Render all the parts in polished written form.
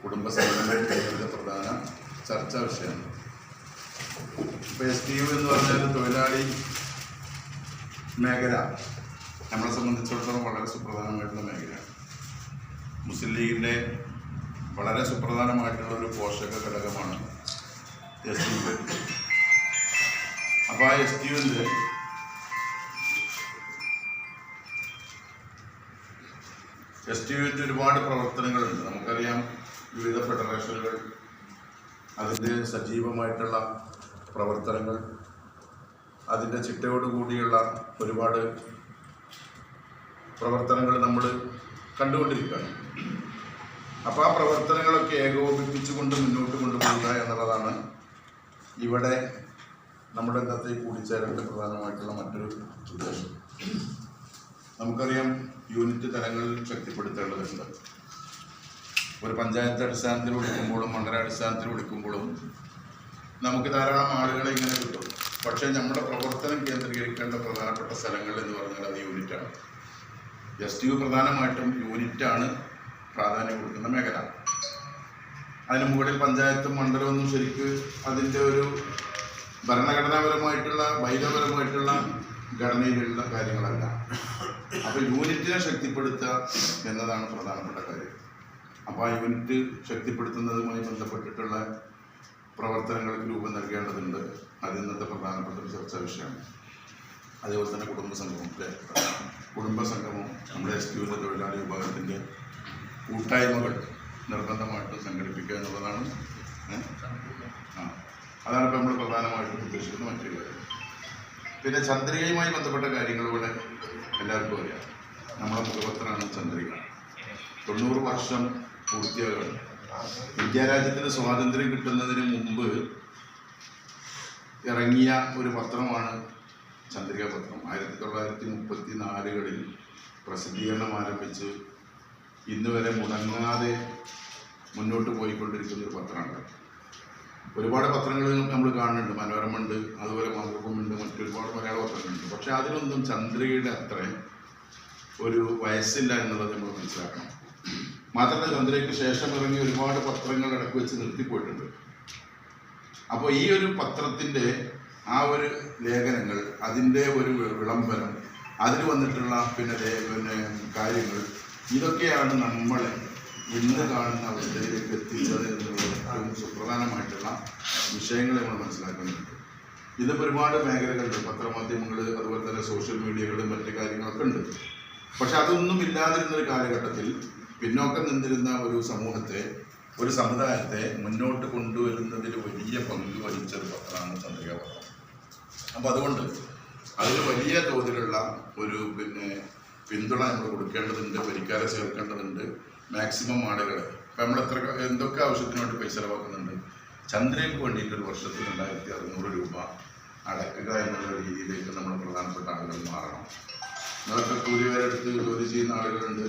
കുടുംബ സംഘടനയുടെ പ്രധാന ചർച്ചാ വിഷയമാണ്. ഇപ്പോൾ STU എന്ന് പറഞ്ഞാൽ തൊഴിലാളി മേഖല നമ്മളെ സംബന്ധിച്ചിടത്തോളം വളരെ സുപ്രധാനമായിട്ടുള്ള മേഖലയാണ്. മുസ്ലിം ലീഗിൻ്റെ വളരെ സുപ്രധാനമായിട്ടുള്ള ഒരു പോഷക ഘടകമാണ് STU. അപ്പോൾ ആ STUവിൻ്റെ ഒരുപാട് പ്രവർത്തനങ്ങളുണ്ട്. നമുക്കറിയാം, വിവിധ ഫെഡറേഷനുകൾ, അതിൻ്റെ സജീവമായിട്ടുള്ള പ്രവർത്തനങ്ങൾ, അതിൻ്റെ ചിട്ടയോടുകൂടിയുള്ള ഒരുപാട് പ്രവർത്തനങ്ങൾ നമ്മൾ കണ്ടുകൊണ്ടിരിക്കുകയാണ്. അപ്പോൾ ആ പ്രവർത്തനങ്ങളൊക്കെ ഏകോപിപ്പിച്ചുകൊണ്ട് മുന്നോട്ട് കൊണ്ടുപോകുക എന്നുള്ളതാണ് ഇവിടെ നമ്മുടെ ഇന്നത്തെ കൂടിച്ചേരലിൻ്റെ പ്രധാനമായിട്ടുള്ള മറ്റൊരു ഉദ്ദേശം. നമുക്കറിയാം, യൂണിറ്റ് തലങ്ങളിൽ ശക്തിപ്പെടുത്തേണ്ടതുണ്ട്. ഒരു പഞ്ചായത്ത് അടിസ്ഥാനത്തിൽ വിളിക്കുമ്പോഴും മണ്ഡലാടിസ്ഥാനത്തിൽ വിളിക്കുമ്പോഴും നമുക്ക് ധാരാളം ആളുകളെ ഇങ്ങനെ കിട്ടും. പക്ഷേ നമ്മുടെ പ്രവർത്തനം കേന്ദ്രീകരിക്കേണ്ട പ്രധാനപ്പെട്ട സ്ഥലങ്ങൾ എന്ന് പറഞ്ഞാൽ അത് യൂണിറ്റാണ്. STU പ്രധാനമായിട്ടും യൂണിറ്റാണ് പ്രാധാന്യം കൊടുക്കുന്ന മേഖല. അതിന് മുകളിൽ പഞ്ചായത്തും മണ്ഡലമൊന്നും ശരിക്ക് അതിൻ്റെ ഒരു ഭരണഘടനാപരമായിട്ടുള്ള ബൈലപരമായിട്ടുള്ള ഘടനയിലുള്ള കാര്യങ്ങളല്ല. അപ്പോൾ യൂണിറ്റിനെ ശക്തിപ്പെടുത്തുക എന്നതാണ് പ്രധാനപ്പെട്ട കാര്യം. അപ്പോൾ ആ യൂണിറ്റ് ശക്തിപ്പെടുത്തുന്നതുമായി ബന്ധപ്പെട്ടിട്ടുള്ള പ്രവർത്തനങ്ങൾക്ക് രൂപം നൽകേണ്ടതുണ്ട്. അത് ഇന്നത്തെ പ്രധാനപ്പെട്ട ഒരു ചർച്ചാ വിഷയമാണ്. അതേപോലെ തന്നെ കുടുംബസംഗമം നമ്മുടെ STUവിൻ്റെ തൊഴിലാളി വിഭാഗത്തിൻ്റെ കൂട്ടായ്മകൾ നിർബന്ധമായിട്ട് സംഘടിപ്പിക്കുക എന്നുള്ളതാണ്. അതാണ് ഇപ്പോൾ നമ്മൾ പ്രധാനമായിട്ടും ഉദ്ദേശിക്കുന്ന മറ്റൊരു കാര്യം. പിന്നെ ചന്ദ്രികയുമായി ബന്ധപ്പെട്ട കാര്യങ്ങൾ ഇവിടെ എല്ലാവർക്കും അറിയാം. നമ്മുടെ മുഖപത്രമാണ് ചന്ദ്രിക. 90 വർഷം പൂർത്തിയാകുകയാണ്. ഇന്ത്യ രാജ്യത്തിന് സ്വാതന്ത്ര്യം കിട്ടുന്നതിന് മുമ്പ് ഇറങ്ങിയ ഒരു പത്രമാണ് ചന്ദ്രിക പത്രം. 1934 പ്രസിദ്ധീകരണം ആരംഭിച്ച് ഇന്ന് വരെ മുടങ്ങാതെ മുന്നോട്ട് പോയിക്കൊണ്ടിരിക്കുന്ന ഒരു പത്രമാണ്. ഒരുപാട് പത്രങ്ങൾ നമ്മൾ കാണുന്നുണ്ട്. മനോരമയുണ്ട്, അതുപോലെ മാതൃഭൂമിയുണ്ട്, മറ്റൊരുപാട് മലയാള പത്രങ്ങളുണ്ട്. പക്ഷെ അതിനൊന്നും ചന്ദ്രികയുടെ അത്ര ഒരു വയസ്സില്ല എന്നുള്ളത് നമ്മൾ മനസ്സിലാക്കണം. മാത്രമല്ല, ചന്ദ്രികയ്ക്ക് ശേഷം ഇറങ്ങിയ ഒരുപാട് പത്രങ്ങൾ ഇടയ്ക്ക് വെച്ച് നിർത്തിപ്പോയിട്ടുണ്ട്. അപ്പോൾ ഈ ഒരു പത്രത്തിൻ്റെ ആ ഒരു ലേഖനങ്ങൾ, അതിൻ്റെ ഒരു വിളംബരം, അതിൽ വന്നിട്ടുള്ള പിന്നെ കാര്യങ്ങൾ, ഇതൊക്കെയാണ് നമ്മളെ ഇന്ന് കാണുന്ന അവസ്ഥയിലേക്ക് എത്തിച്ചത് എന്നുള്ള ഏറ്റവും സുപ്രധാനമായിട്ടുള്ള വിഷയങ്ങൾ നമ്മൾ മനസ്സിലാക്കുന്നുണ്ട്. ഇതിപ്പോൾ ഒരുപാട് മേഖലകളുണ്ട്. പത്രമാധ്യമങ്ങൾ, അതുപോലെ തന്നെ സോഷ്യൽ മീഡിയകൾ, മറ്റു കാര്യങ്ങളൊക്കെ ഉണ്ട്. പക്ഷെ അതൊന്നും ഇല്ലാതിരുന്നൊരു കാലഘട്ടത്തിൽ പിന്നോക്കം നിന്നിരുന്ന ഒരു സമൂഹത്തെ, ഒരു സമുദായത്തെ മുന്നോട്ട് കൊണ്ടുവരുന്നതിൽ വലിയ പങ്ക് വഹിച്ചൊരു പത്രമാണ് ചന്ദ്രിക പത്രം. അപ്പോൾ അതുകൊണ്ട് അതിൽ വലിയ തോതിലുള്ള ഒരു പിന്തുണ നമ്മൾ കൊടുക്കേണ്ടതുണ്ട്. വരിക്കാരെ ചേർക്കേണ്ടതുണ്ട്. മാക്സിമം ആളുകൾ ഇപ്പം നമ്മൾ എന്തൊക്കെ ആവശ്യത്തിന് വേണ്ടി പൈസ ചിലവാക്കുന്നുണ്ട്. ചന്ദ്രയ്ക്ക് വേണ്ടിയിട്ട് ഒരു വർഷത്തിൽ 2600 രൂപ അടയ്ക്കുക എന്നുള്ള രീതിയിലേക്ക് നമ്മൾ പ്രധാനപ്പെട്ട ആളുകൾ മാറണം. നിങ്ങളൊക്കെ കൂലിവേരെടുത്ത് ജോലി ചെയ്യുന്ന ആളുകളുണ്ട്,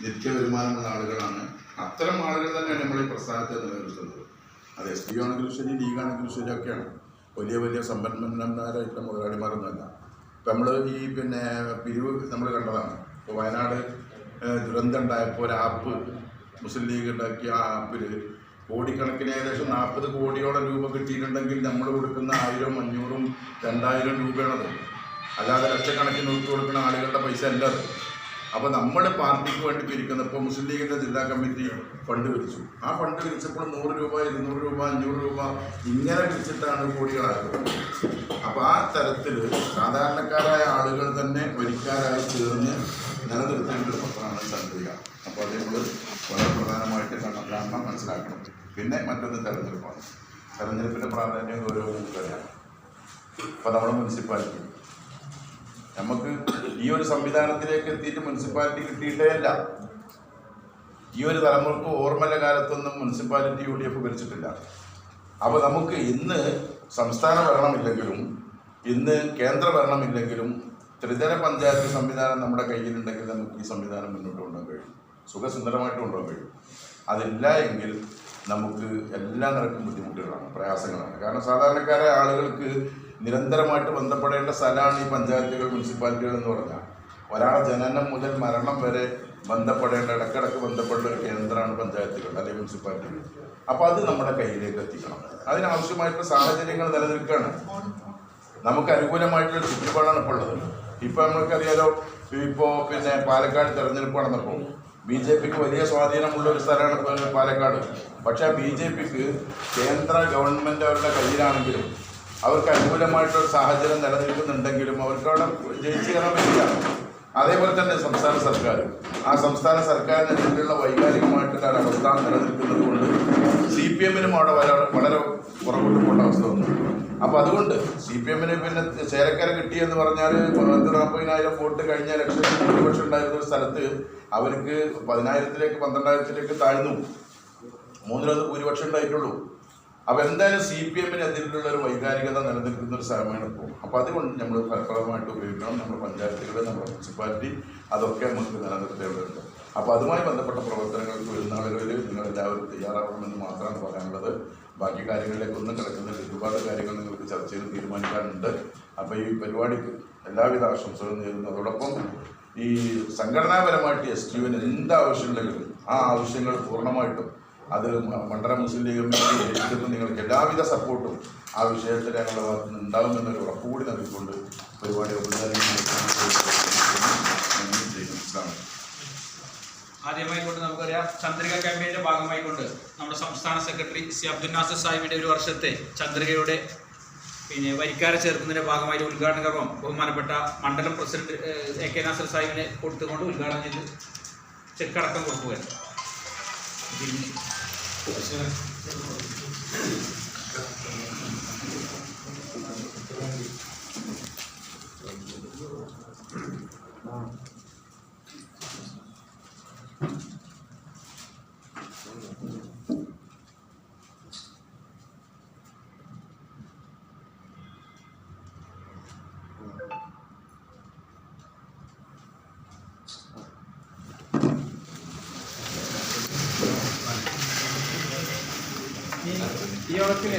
നിത്യവരുമാനമുള്ള ആളുകളാണ്. അത്തരം ആളുകൾ തന്നെയാണ് നമ്മൾ ഈ പ്രസ്ഥാനത്തെ നിലനിർത്തുന്നത്. അത് STU ആണെങ്കിലും ശരി, ലീഗാണെങ്കിലും ശരി ഒക്കെയാണ്. വലിയ സമ്പന്നന്മാരായിട്ടുള്ള മുതലാളിമാരൊന്നുമല്ല. ഇപ്പം നമ്മൾ ഈ പിരിവ് നമ്മൾ കണ്ടതാണ്. ഇപ്പോൾ വയനാട് ദുരന്തം ഉണ്ടായപ്പോൾ ഒരു ആപ്പ് മുസ്ലിം ലീഗ് ഉണ്ടാക്കിയ ആ ആപ്പിൽ കോടിക്കണക്കിന് ഏകദേശം 40 കോടിയോളം രൂപ കിട്ടിയിട്ടുണ്ടെങ്കിൽ നമ്മൾ കൊടുക്കുന്ന 1000, 500, 2000 രൂപയാണത്. അല്ലാതെ ലക്ഷക്കണക്കിന് കൊടുത്തു കൊടുക്കുന്ന ആളുകളുടെ പൈസ അല്ല അത്. അപ്പോൾ നമ്മൾ പാർട്ടിക്ക് വേണ്ടി പിരിക്കുന്ന, ഇപ്പോൾ മുസ്ലിം ലീഗിൻ്റെ ജില്ലാ കമ്മിറ്റി ഫണ്ട് പിരിച്ചു. ആ ഫണ്ട് പിരിച്ചപ്പോൾ 100 രൂപ, 200 രൂപ, 500 രൂപ ഇങ്ങനെ പിരിച്ചിട്ടാണ് കോടികളായത്. അപ്പോൾ ആ തരത്തിൽ സാധാരണക്കാരായ ആളുകൾ തന്നെ വരിക്കാരായി ചേർന്ന് നിലനിർത്തേണ്ട ഒരു പത്രമാണ് ചന്ദ്രിക. അപ്പോൾ അത് നമ്മൾ വളരെ പ്രധാനമായിട്ട് കാണണം, മനസ്സിലാക്കണം. പിന്നെ മറ്റൊന്ന് തെരഞ്ഞെടുപ്പാണ്. തെരഞ്ഞെടുപ്പിൻ്റെ പ്രാധാന്യം ഗൗരവം നമുക്കറിയാം. അപ്പോൾ നമ്മുടെ മുനിസിപ്പാലിറ്റി, നമുക്ക് ഈ ഒരു സംവിധാനത്തിലേക്ക് എത്തിയിട്ട് മുനിസിപ്പാലിറ്റി കിട്ടിയിട്ടേ അല്ല. ഈ ഒരു തലമുറക്ക് ഓർമ്മയുടെ കാലത്തൊന്നും മുനിസിപ്പാലിറ്റി UDF ഭരിച്ചിട്ടില്ല. അപ്പോൾ നമുക്ക് ഇന്ന് സംസ്ഥാന ഭരണമില്ലെങ്കിലും, ഇന്ന് കേന്ദ്ര ഭരണമില്ലെങ്കിലും, ത്രിതല പഞ്ചായത്ത് സംവിധാനം നമ്മുടെ കയ്യിലുണ്ടെങ്കിൽ നമുക്ക് ഈ സംവിധാനം മുന്നോട്ട് കൊണ്ടുപോകാൻ കഴിയും, സുഖസുന്ദരമായിട്ട് കൊണ്ടുപോകാൻ കഴിയും. അതില്ല എങ്കിൽ നമുക്ക് എല്ലാ നിരക്കും ബുദ്ധിമുട്ടുകളാണ്, പ്രയാസങ്ങളാണ്. കാരണം സാധാരണക്കാരായ ആളുകൾക്ക് നിരന്തരമായിട്ട് ബന്ധപ്പെടേണ്ട സ്ഥലമാണ് ഈ പഞ്ചായത്തുകൾ, മുനിസിപ്പാലിറ്റികൾ എന്ന് പറഞ്ഞാൽ. ഒരാളെ ജനനം മുതൽ മരണം വരെ ബന്ധപ്പെടേണ്ട, ഇടക്കിടക്ക് ബന്ധപ്പെടേണ്ട ഒരു കേന്ദ്രമാണ് പഞ്ചായത്തുകൾ അല്ലെങ്കിൽ മുനിസിപ്പാലിറ്റികൾ. അപ്പോൾ അത് നമ്മുടെ കയ്യിലേക്ക് എത്തിക്കണം. അതിനാവശ്യമായിട്ടുള്ള സാഹചര്യങ്ങൾ നിലനിൽക്കുകയാണ്. നമുക്ക് അനുകൂലമായിട്ടുള്ള ചുറ്റുപാടാണ് ഇപ്പോൾ ഉള്ളത്. ഇപ്പോൾ നമുക്കറിയാലോ, ഇപ്പോൾ പിന്നെ പാലക്കാട് തെരഞ്ഞെടുപ്പ് നടന്നപ്പോൾ BJPക്ക് വലിയ സ്വാധീനമുള്ള ഒരു സ്ഥലമാണ് പാലക്കാട്. പക്ഷേ BJPക്ക് കേന്ദ്ര ഗവൺമെൻറ് അവരുടെ കയ്യിലാണെങ്കിലും അവർക്ക് അനുകൂലമായിട്ടൊരു സാഹചര്യം നിലനിൽക്കുന്നുണ്ടെങ്കിലും അവർക്ക് അവിടെ ജയിച്ചു കയറാൻ പറ്റില്ല. അതേപോലെ തന്നെ സംസ്ഥാന സംസ്ഥാന സർക്കാരിനെതിരെയുള്ള വൈകാരികമായിട്ടുള്ള ഒരവസ്ഥ നിലനിൽക്കുന്നത് കൊണ്ട് CPMനും അവിടെ വളരെ പുറകോട്ട് പോകേണ്ട അവസ്ഥ വന്നു. അപ്പോൾ അതുകൊണ്ട് CPMന് പിന്നെ ചേലക്കര കിട്ടിയെന്ന് പറഞ്ഞാൽ 40,000 വോട്ട് കഴിഞ്ഞ ഇലക്ഷനിൽ ഭൂരിപക്ഷം ഉണ്ടായിരുന്ന ഒരു സ്ഥലത്ത് അവർക്ക് 10,000-ലേക്ക് 12,000-ലേക്ക് താഴ്ന്നു. 3 ഭൂരിപക്ഷം ഉണ്ടായിട്ടുള്ളൂ. അപ്പോൾ എന്തായാലും CPMന് അതിലുള്ള ഒരു വൈകാരികത നിലനിൽക്കുന്ന ഒരു സമയമാണ് ഇപ്പോൾ. അപ്പോൾ അതുകൊണ്ട് നമ്മൾ ഫലപ്രദമായിട്ട് ഉപയോഗിക്കണം. നമ്മുടെ പഞ്ചായത്തുകൾ, നമ്മുടെ മുനിസിപ്പാലിറ്റി, അതൊക്കെ നമുക്ക് നിലനിർത്തേണ്ടതുണ്ട്. അപ്പോൾ അതുമായി ബന്ധപ്പെട്ട പ്രവർത്തനങ്ങൾക്ക് വരുന്ന ആളുകളിൽ നിങ്ങളെല്ലാവരും തയ്യാറാവണമെന്ന് മാത്രമാണ് പറയാനുള്ളത്. ബാക്കി കാര്യങ്ങളിലേക്കൊന്നും കിടക്കുന്നില്ല. ഒരുപാട് കാര്യങ്ങൾ നിങ്ങൾക്ക് ചർച്ച ചെയ്ത് തീരുമാനിക്കാനുണ്ട്. അപ്പോൾ ഈ പരിപാടിക്ക് എല്ലാവിധ ആശംസകളും നേരുന്നു. അതോടൊപ്പം ഈ സംഘടനാപരമായിട്ട് STUവിന് എന്ത് ആവശ്യമുണ്ടെങ്കിലും ആ ആവശ്യങ്ങൾ പൂർണ്ണമായിട്ടും അത് മണ്ഡലം മുസ്ലിം ലീഗ് കമ്മിറ്റി ഏറ്റെടുത്ത് നിങ്ങൾക്ക് എല്ലാവിധ സപ്പോർട്ടും ആ വിഷയത്തിൽ ഞങ്ങളുടെ ഭാഗത്ത് നിന്ന് ഉണ്ടാകുമെന്നൊരു ഉറപ്പുകൂടി നൽകിക്കൊണ്ട് പരിപാടി ആദ്യമായിക്കൊണ്ട് നമുക്കറിയാം, ചന്ദ്രിക ക്യാമ്പയിൻ്റെ ഭാഗമായിക്കൊണ്ട് നമ്മുടെ സംസ്ഥാന സെക്രട്ടറി C. അബ്ദുൽ നാസർ സാഹിബിൻ്റെ ഒരു വർഷത്തെ ചന്ദ്രികയുടെ വരിക്കാരെ ചേർക്കുന്നതിൻ്റെ ഭാഗമായി ഉദ്ഘാടന കർമ്മം ബഹുമാനപ്പെട്ട മണ്ഡലം പ്രസിഡന്റ് AK നാസർ സാഹിബിനെ കൊടുത്തുകൊണ്ട് ഉദ്ഘാടനം ചെയ്ത് ചെക്കടക്കം കൊടുക്കുകയാണ്. ഈ ഉറപ്പിനെ